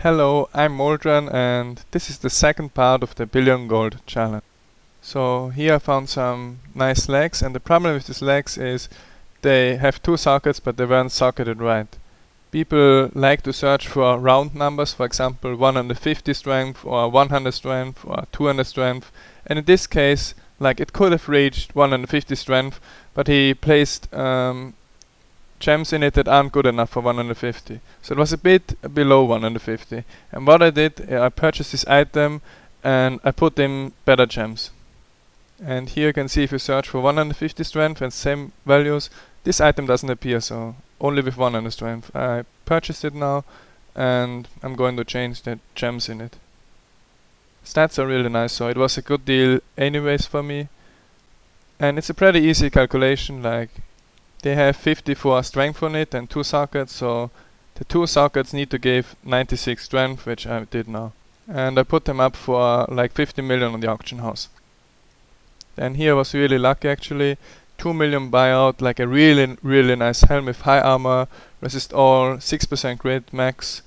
Hello, I'm Moldran and this is the second part of the Billion Gold challenge. So here I found some nice legs, and the problem with these legs is they have two sockets but they weren't socketed right. People like to search for round numbers, for example 150 strength or 100 strength or 200 strength, and in this case like it could have reached 150 strength, but he placed gems in it that aren't good enough for 150. So it was a bit below 150. And what I did, I purchased this item and I put in better gems. And here you can see if you search for 150 strength and same values, this item doesn't appear, so only with 100 strength. I purchased it now and I'm going to change the gems in it. Stats are really nice, so it was a good deal anyways for me. And it's a pretty easy calculation, like they have 54 strength on it and 2 sockets, so the 2 sockets need to give 96 strength, which I did now. And I put them up for like 50 million on the auction house. Then here I was really lucky actually. 2 million buyout, like a really nice helm with high armor, resist all, 6% crit max,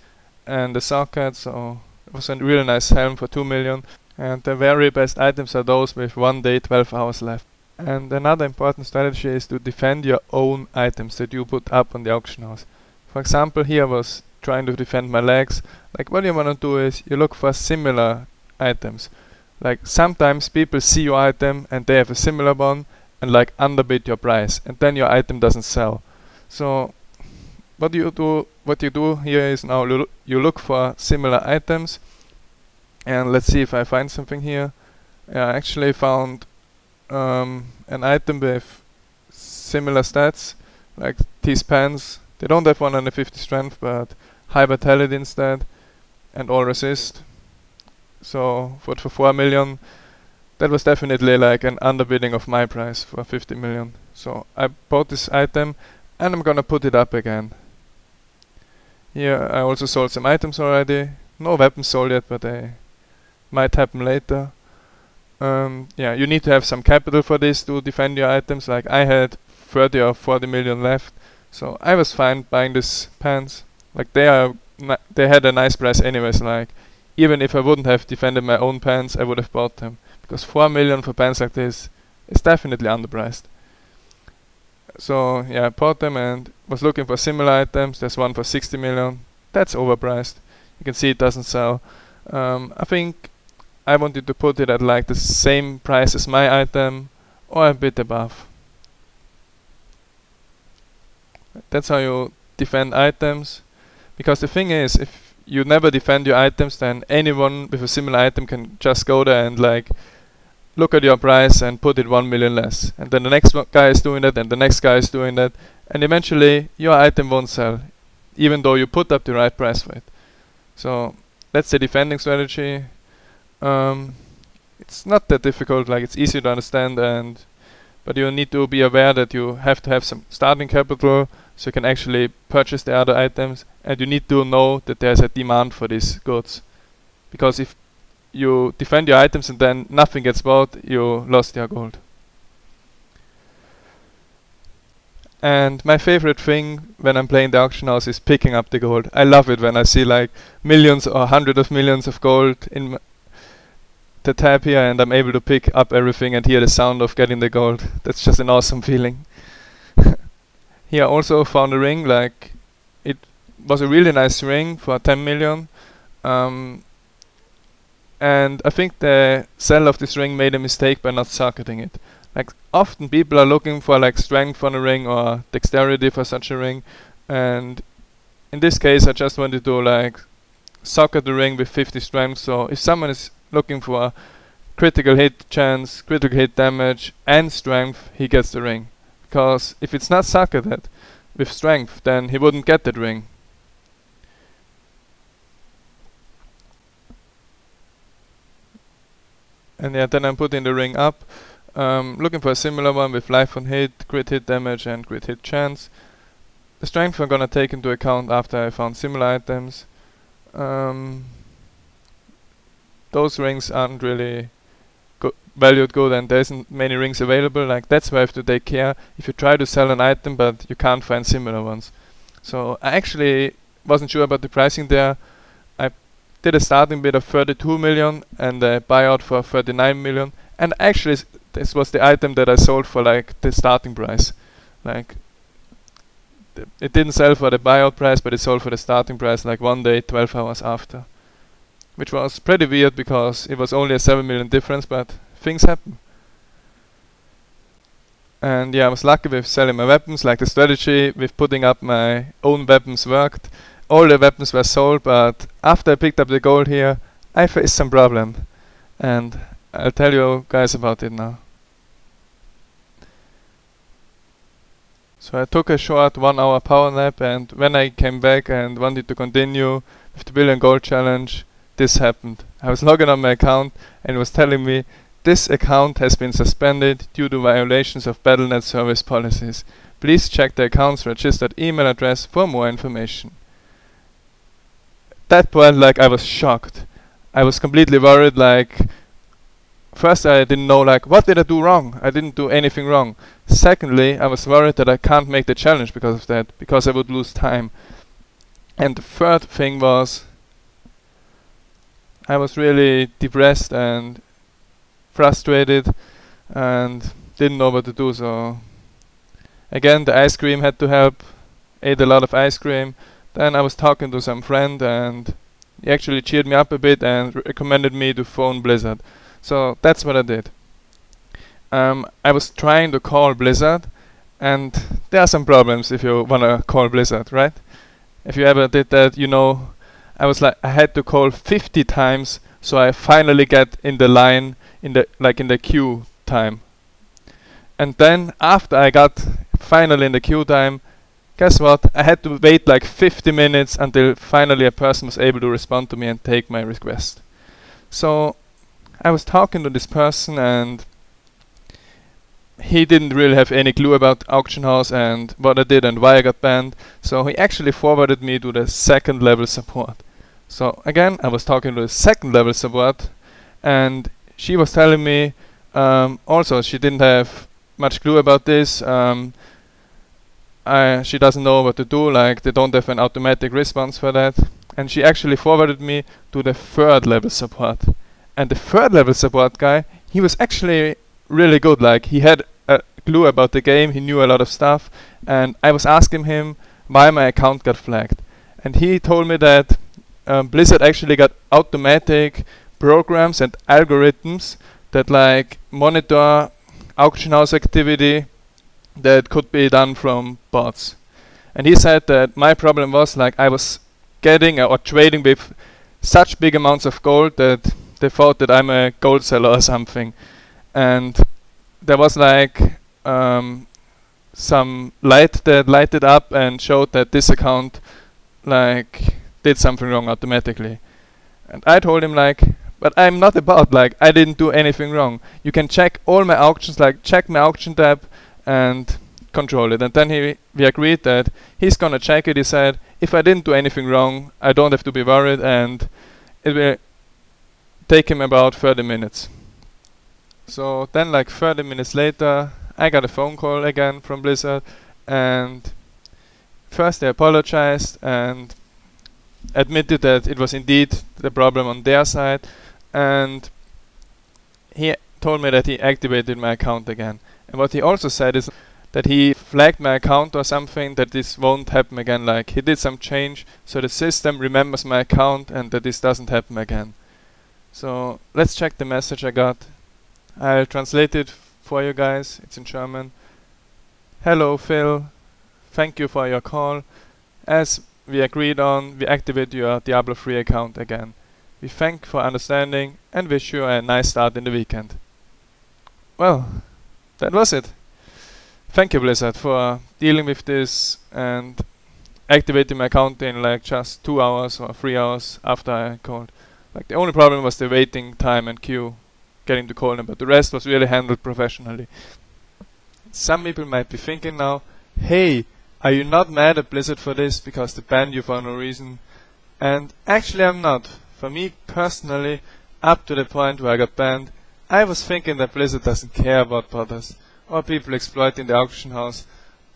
and the socket, so it was a really nice helm for 2 million. And the very best items are those with 1 day, 12 hours left. And another important strategy is to defend your own items that you put up on the auction house. For example, here I was trying to defend my legs. Like what you want to do is you look for similar items. Like sometimes people see your item and they have a similar one and like underbid your price, and then your item doesn't sell. So what you do here is now you look for similar items, and let's see if I find something here. I actually found an item with similar stats, like these pants. They don't have 150 strength, but high vitality instead, and all resist. So for 4 million, that was definitely like an underbidding of my price for 50 million. So I bought this item, and I'm gonna put it up again. Here I also sold some items already. No weapons sold yet, but they might happen later. Yeah, you need to have some capital for this to defend your items. Like I had 30 or 40 million left, so I was fine buying these pants. Like they had a nice price anyways. Like even if I wouldn't have defended my own pants, I would have bought them, because 4 million for pants like this is definitely underpriced. So yeah, I bought them and was looking for similar items. There's one for 60 million. That's overpriced. You can see it doesn't sell. I think I wanted to put it at like the same price as my item or a bit above. That's how you defend items, because the thing is, if you never defend your items, then anyone with a similar item can just go there and like look at your price and put it 1 million less, and then the next guy is doing that and the next guy is doing that, and eventually your item won't sell even though you put up the right price for it. So that's the defending strategy. It's not that difficult, like it's easy to understand, but you need to be aware that you have to have some starting capital so you can actually purchase the other items, and you need to know that there's a demand for these goods, because if you defend your items and then nothing gets bought, you lost your gold. And my favorite thing when I'm playing the auction house is picking up the gold. I love it when I see like millions or hundreds of millions of gold in the tab here, and I'm able to pick up everything and hear the sound of getting the gold. That's just an awesome feeling. Here I also found a ring, like it was a really nice ring for 10 million. And I think the seller of this ring made a mistake by not socketing it. Like often people are looking for like strength on a ring or dexterity for such a ring, and in this case I just wanted to like socket the ring with 50 strength. So if someone is looking for critical hit chance, critical hit damage and strength, he gets the ring. Because if it's not socketed with strength, then he wouldn't get that ring. And yeah, then I'm putting the ring up, looking for a similar one with life on hit, crit hit damage and crit hit chance. The strength I'm gonna take into account after I found similar items. Those rings aren't really valued good, and there isn't many rings available. Like that's why I have to take care if you try to sell an item but you can't find similar ones. So I actually wasn't sure about the pricing there. I did a starting bid of 32 million and a buyout for 39 million. And actually, this was the item that I sold for like the starting price. Like, it didn't sell for the buyout price, but it sold for the starting price like one day, 12 hours after. Which was pretty weird because it was only a 7 million difference, but things happen. And yeah, I was lucky with selling my weapons, like the strategy with putting up my own weapons worked. All the weapons were sold, but after I picked up the gold here, I faced some problem. And I'll tell you guys about it now. So I took a short 1 hour power nap, and when I came back and wanted to continue with the billion gold challenge, this happened. I was logging on my account and it was telling me, this account has been suspended due to violations of Battle.net service policies. Please check the account's registered email address for more information. At that point, like, I was shocked. I was completely worried, like, first I didn't know, like, what did I do wrong? I didn't do anything wrong. Secondly, I was worried that I can't make the challenge because of that, because I would lose time. And the third thing was, I was really depressed and frustrated and didn't know what to do. So again, the ice cream had to help. Ate a lot of ice cream. Then I was talking to some friend and he actually cheered me up a bit and recommended me to phone Blizzard. So that's what I did. I was trying to call Blizzard, and there are some problems if you wanna call Blizzard, right? If you ever did that, you know, I had to call 50 times so I finally get in the line, in the queue time. And then after I got finally in the queue time, guess what? I had to wait like 50 minutes until finally a person was able to respond to me and take my request. So I was talking to this person and he didn't really have any clue about auction house and what I did and why I got banned. So he actually forwarded me to the second level support. So again, I was talking to the second level support and she was telling me also she didn't have much clue about this. She doesn't know what to do, like they don't have an automatic response for that. And she actually forwarded me to the third level support. And the third level support guy, he was actually really good. Like he had a clue about the game, he knew a lot of stuff, and I was asking him why my account got flagged. And he told me that Blizzard actually got automatic programs and algorithms that like monitor auction house activity that could be done from bots. And he said that my problem was like I was getting or trading with such big amounts of gold that they thought that I'm a gold seller or something. And there was like some light that lighted up and showed that this account like did something wrong automatically. And I told him like, but I'm not about, like, I didn't do anything wrong. You can check all my auctions, like check my auction tab and control it. And then we agreed that he's gonna check it. He said, if I didn't do anything wrong, I don't have to be worried, and it will take him about 30 minutes. So then like 30 minutes later, I got a phone call again from Blizzard, and first they apologized and admitted that it was indeed the problem on their side, and he told me that he activated my account again. And what he also said is that he flagged my account or something, that this won't happen again. Like he did some change so the system remembers my account and that this doesn't happen again. So let's check the message I got. I'll translate it for you guys. It's in German. Hello Phil, thank you for your call. As we agreed on, we activate your Diablo 3 account again. We thank for understanding and wish you a nice start in the weekend. Well, that was it. Thank you Blizzard for dealing with this and activating my account in like just 2 hours or 3 hours after I called. Like the only problem was the waiting time and queue getting to call them, but the rest was really handled professionally. Some people might be thinking now, hey, are you not mad at Blizzard for this because they banned you for no reason? And actually I'm not. For me personally, up to the point where I got banned, I was thinking that Blizzard doesn't care about botters, or people exploiting the auction house,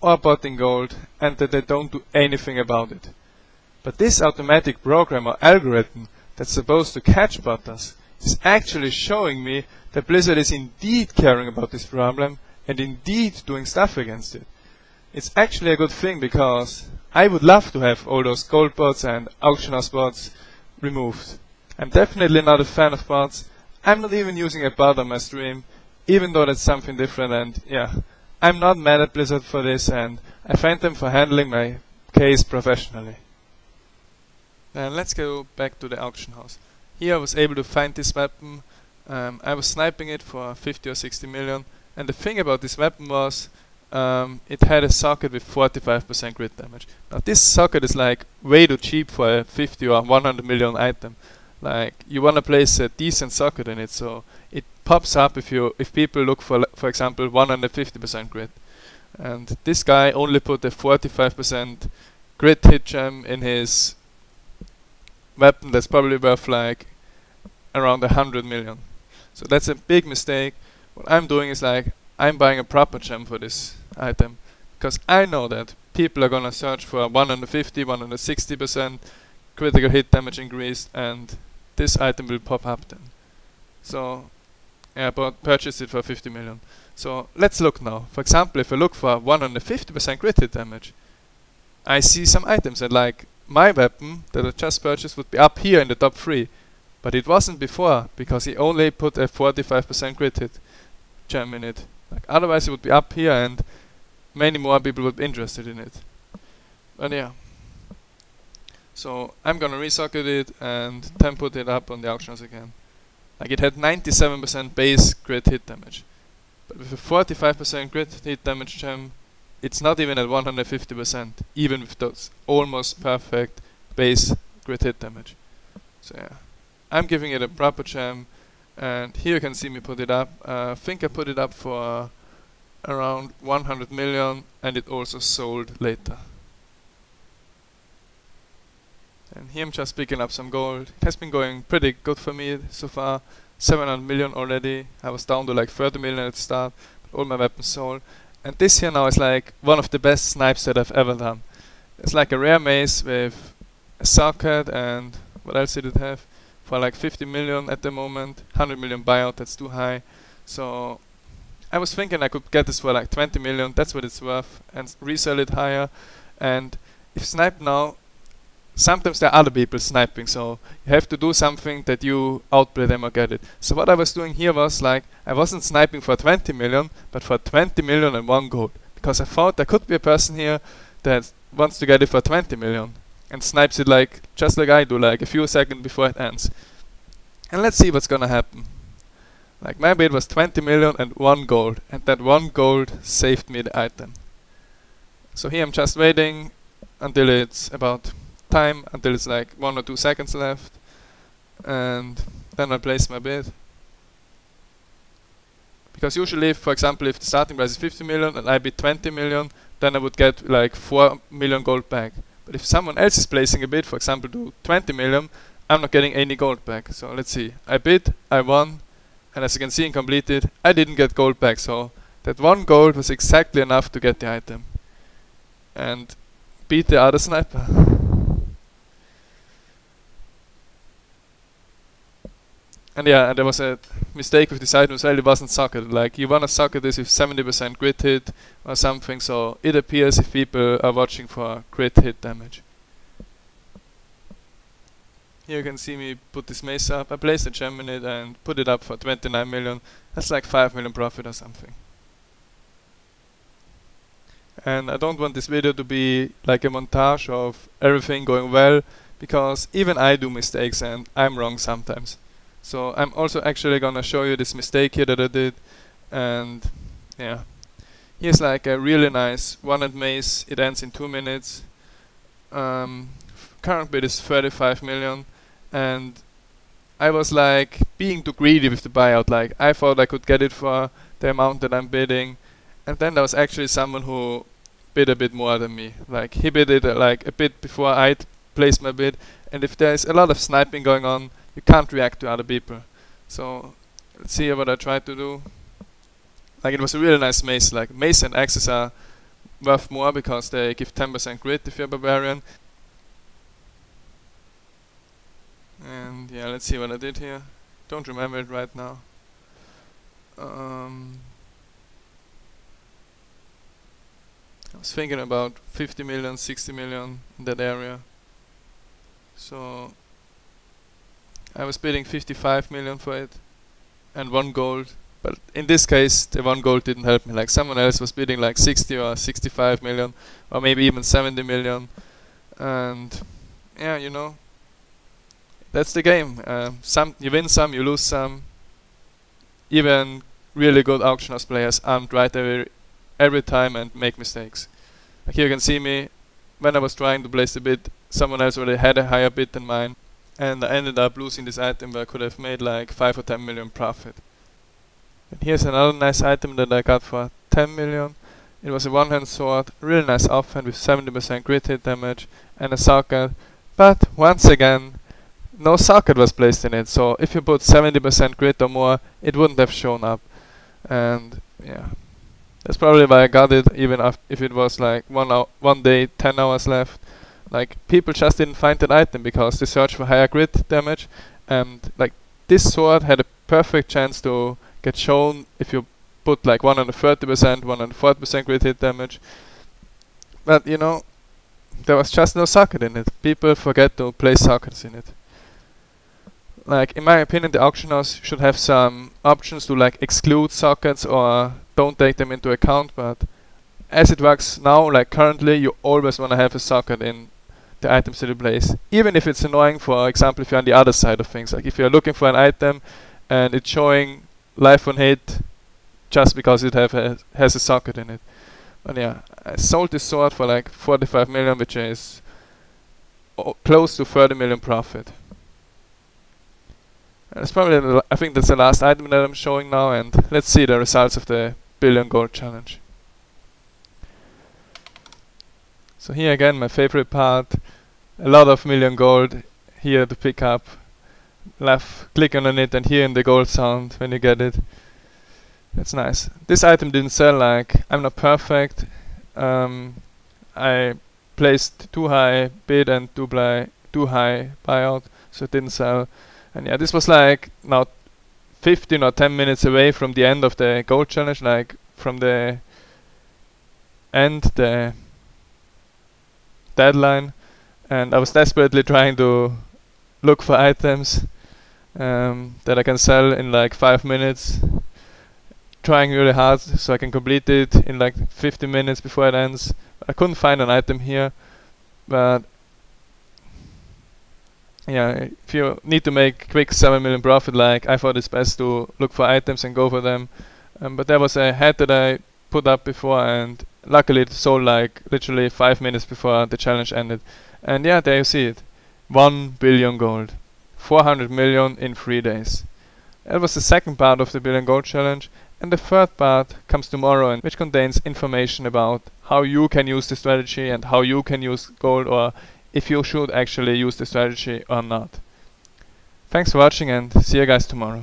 or botting gold, and that they don't do anything about it. But this automatic program or algorithm that's supposed to catch botters is actually showing me that Blizzard is indeed caring about this problem and indeed doing stuff against it. It's actually a good thing, because I would love to have all those gold bots and auction house bots removed. I'm definitely not a fan of bots. I'm not even using a bot on my stream, even though that's something different, and yeah, I'm not mad at Blizzard for this, and I thank them for handling my case professionally. Then let's go back to the auction house. Here I was able to find this weapon. I was sniping it for 50 or 60 million, and the thing about this weapon was it had a socket with 45% crit damage. Now this socket is like way too cheap for a 50 or 100 million item. Like, you wanna place a decent socket in it, so it pops up if people look for example 150% crit. And this guy only put a 45% crit hit gem in his weapon that's probably worth like around 100 million. So that's a big mistake. What I'm doing is like, I'm buying a proper gem for this item, because I know that people are gonna search for 150, 160% critical hit damage increased, and this item will pop up then. So yeah, but purchase it for 50 million. So let's look now. For example, if I look for 150% crit hit damage, I see some items, and like my weapon that I just purchased would be up here in the top 3, but it wasn't before, because he only put a 45% crit hit gem in it. Like, otherwise it would be up here and many more people would be interested in it. But yeah, so I'm gonna resocket it and then put it up on the auctions again. Like, it had 97% base crit hit damage, but with a 45% crit hit damage gem, it's not even at 150%, even with those almost perfect base crit hit damage. So yeah, I'm giving it a proper gem, and here you can see me put it up. I think I put it up for around 100 million, and it also sold later. And here I'm just picking up some gold. It has been going pretty good for me so far. 700 million already. I was down to like 30 million at the start, but all my weapons sold. And this here now is like one of the best snipes that I've ever done. It's like a rare mace with a socket, and what else did it have? For like 50 million at the moment. 100 million buyout, that's too high. So I was thinking I could get this for like 20 million, that's what it's worth, and resell it higher. And if sniped now, sometimes there are other people sniping, so you have to do something that you outplay them or get it. So what I was doing here was like, I wasn't sniping for 20 million, but for 20 million and 1 gold. Because I thought there could be a person here that wants to get it for 20 million and snipes it like, just like I do, like a few seconds before it ends. And let's see what's gonna happen. Like, my bid was 20 million and 1 gold, and that 1 gold saved me the item. So here I'm just waiting until it's about time, until it's like 1 or 2 seconds left, and then I place my bid. Because usually, for example, if the starting price is 50 million and I bid 20 million, then I would get like 4 million gold back. But if someone else is placing a bid, for example, to 20 million, I'm not getting any gold back. So let's see. I bid, I won, and as you can see in completed, I didn't get gold back. So that 1 gold was exactly enough to get the item and beat the other sniper. And yeah, and there was a mistake with this item as well. It wasn't socketed. Like, you wanna socket this with 70% crit hit or something, so it appears if people are watching for crit hit damage. Here you can see me put this mace up. I placed a gem in it and put it up for 29 million. That's like 5 million profit or something. And I don't want this video to be like a montage of everything going well, because even I do mistakes and I'm wrong sometimes. So I'm also actually gonna show you this mistake here that I did, and yeah. Here's like a really nice one-hit mace. It ends in 2 minutes. Current bid is 35 million, and I was like being too greedy with the buyout. Like, I thought I could get it for the amount that I'm bidding, and then there was actually someone who bid a bit more than me. Like, he bid it like a bit before I placed my bid, and if there's a lot of sniping going on, you can't react to other people. So let's see what I tried to do. Like, it was a really nice mace. Like, mace and axes are worth more because they give 10% crit if you're a barbarian. And yeah, let's see what I did here. Don't remember it right now. I was thinking about 50 million, 60 million in that area. So I was bidding 55 million for it and 1 gold. But in this case, the 1 gold didn't help me. Like someone else was bidding like 60 or 65 million or maybe even 70 million. And yeah, you know, that's the game. Some you win some, you lose some. Even really good auction house players aren't right every time and make mistakes. Like here you can see me, when I was trying to place the bid, someone else already had a higher bid than mine, and I ended up losing this item where I could have made like 5 or 10 million profit. And here's another nice item that I got for 10 million. It was a one-hand sword, really nice offhand with 70% crit hit damage and a socket, but once again no socket was placed in it, so if you put 70% crit or more, it wouldn't have shown up. And yeah, that's probably why I got it, even if it was like 1 day, 10 hours left. Like, people just didn't find that item because they searched for higher crit damage, and like this sword had a perfect chance to get shown if you put like 130%, 140% crit hit damage. But you know, there was just no socket in it. People forget to place sockets in it. Like, in my opinion, the auction house should have some options to like exclude sockets or don't take them into account, but as it works now, like currently, you always want to have a socket in the items that you place. Even if it's annoying, for example, if you're on the other side of things. Like if you're looking for an item and it's showing life on hit just because it has a socket in it. But yeah, I sold this sword for like 45 million, which is close to 30 million profit. That's probably, I think that's the last item that I'm showing now, and let's see the results of the billion gold challenge. So here again, my favorite part, a lot of million gold here to pick up. Left click on it and hearing the gold sound when you get it. That's nice. This item didn't sell, like, I'm not perfect. I placed too high bid and too high buyout, so it didn't sell. And yeah, this was like now 15 or 10 minutes away from the end of the gold challenge, like from the end, the deadline, and I was desperately trying to look for items that I can sell in like 5 minutes, trying really hard so I can complete it in like 15 minutes before it ends. I couldn't find an item here, but yeah, if you need to make quick 7 million profit, like, I thought it's best to look for items and go for them. But there was a head that I put up before, and luckily it sold like literally 5 minutes before the challenge ended. And yeah, there you see it. 1 billion gold. 400 million in 3 days. That was the second part of the billion gold challenge. And the third part comes tomorrow, and which contains information about how you can use the strategy and how you can use gold, or if you should actually use the strategy or not. Thanks for watching, and see you guys tomorrow.